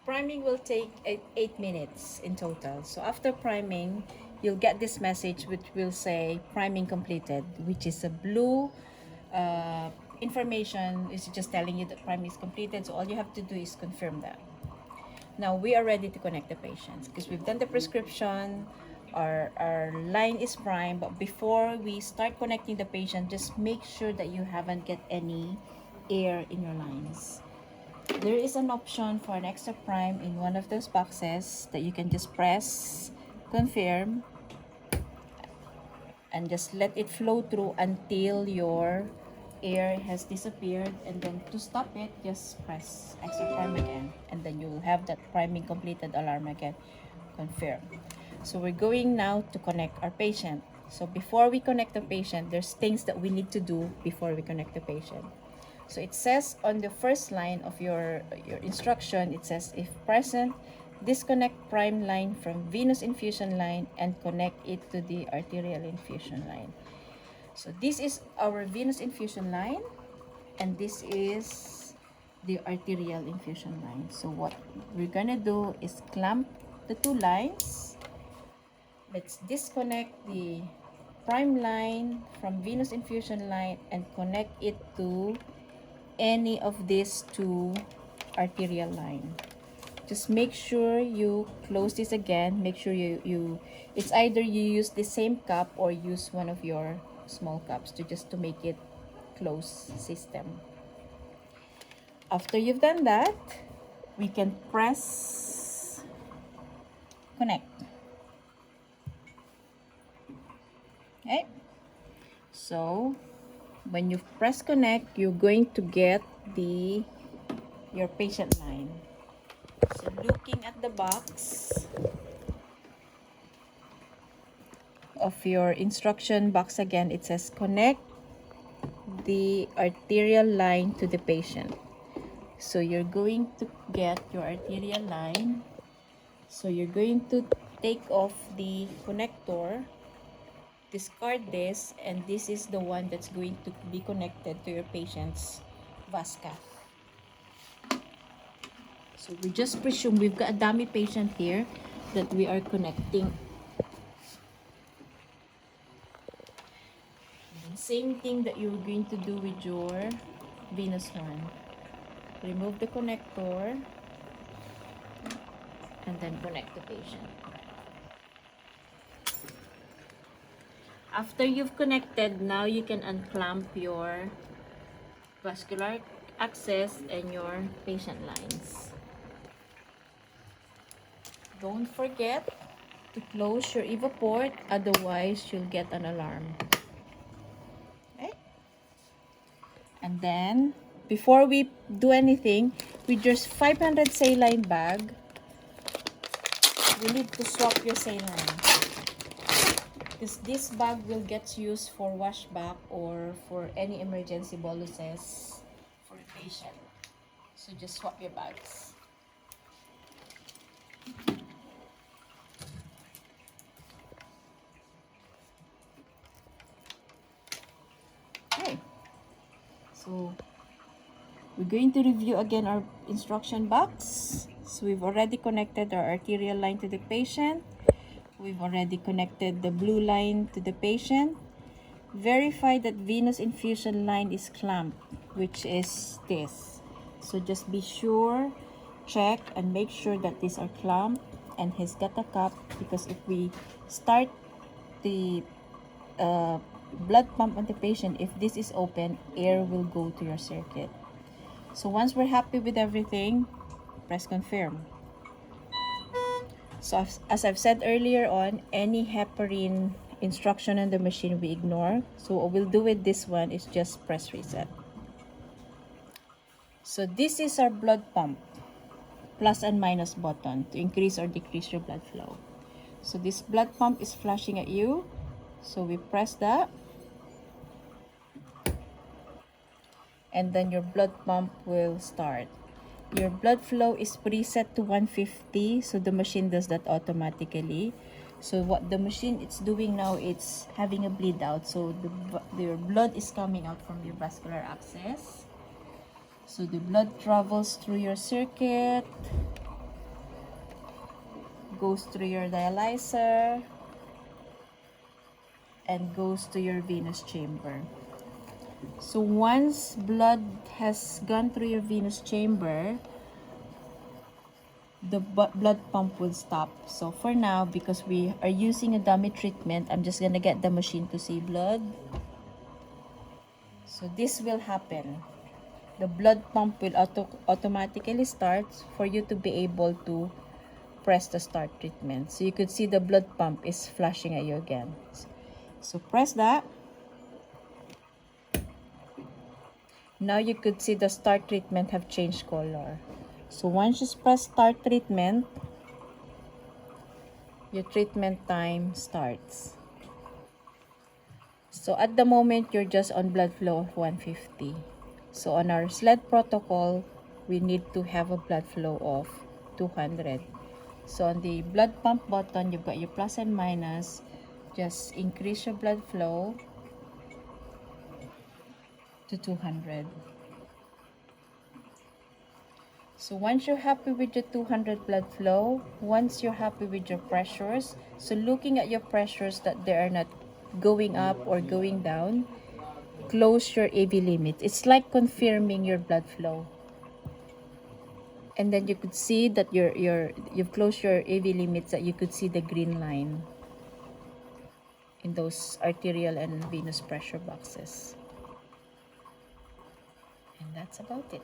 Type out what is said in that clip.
priming will take 8 minutes in total. So after priming, you'll get this message which will say priming completed, which is a blue uh, information is just telling you that priming is completed. So all you have to do is confirm that. Now we are ready to connect the patients because we've done the prescription. Our line is prime, but before we start connecting the patient, just make sure that you haven't get any air in your lines. There is an option for an extra prime in one of those boxes that you can just press confirm and just let it flow through until your air has disappeared, and then to stop it just press extra prime again, and then you'll have that priming completed alarm again. Confirm. So we're going now to connect our patient. So before we connect the patient, there's things that we need to do before we connect the patient. So it says on the first line of your instruction, it says if present, disconnect prime line from venous infusion line and connect it to the arterial infusion line. So this is our venous infusion line, and this is the arterial infusion line. So what we're gonna do is clamp the two lines. Let's disconnect the prime line from venous infusion line and connect it to any of these two arterial line. Just make sure you close this again. Make sure it's either you use the same cup or use one of your small cups to make it close system. After you've done that, we can press connect. Okay, so when you press connect, you're going to get your patient line. So looking at the box of your instruction box again, it says connect the arterial line to the patient. So you're going to get your arterial line. So you're going to take off the connector, discard this, and this is the one that's going to be connected to your patient's VASCA. So we just presume we've got a dummy patient here that we are connecting. Same thing that you're going to do with your venous one. Remove the connector and then connect the patient. After you've connected, now you can unclamp your vascular access and your patient lines. Don't forget to close your EvaPort, otherwise you'll get an alarm. Okay? And then, before we do anything, with your 500 saline bag, you need to swap your saline. Because this bag will get used for washback or for any emergency boluses for a patient. So just swap your bags. Okay. So we're going to review again our instruction box. So we've already connected our arterial line to the patient. We've already connected the blue line to the patient. Verify that venous infusion line is clamped, which is this. So just be sure, check and make sure that these are clamped and he's got a cup, because if we start the blood pump on the patient, if this is open, air will go to your circuit. So once we're happy with everything, press confirm. So as I've said earlier on, any heparin instruction on the machine we ignore. So what we'll do with this one is just press reset. So this is our blood pump, plus and minus button to increase or decrease your blood flow. So this blood pump is flashing at you. So we press that. And then your blood pump will start. Your blood flow is preset to 150, so the machine does that automatically. So what the machine is doing now, it's having a bleed out. So your blood is coming out from your vascular access. So the blood travels through your circuit. goes through your dialyzer and goes to your venous chamber. So once blood has gone through your venous chamber, the blood pump will stop. So for now, because we are using a dummy treatment, I'm just gonna get the machine to see blood. So this will happen. The blood pump will automatically start for you to be able to press the start treatment. So you could see the blood pump is flashing at you again. So press that. Now you could see the start treatment have changed color. So once you press start treatment, your treatment time starts. So at the moment, you're just on blood flow of 150. So on our SLED protocol, we need to have a blood flow of 200. So on the blood pump button, you've got your plus and minus. Just increase your blood flow to 200. So once you're happy with your 200 blood flow, once you're happy with your pressures, so looking at your pressures that they are not going up or going down, close your AV limit. It's like confirming your blood flow. And then you could see that you've closed your AV limits, that you could see the green line in those arterial and venous pressure boxes. And that's about it.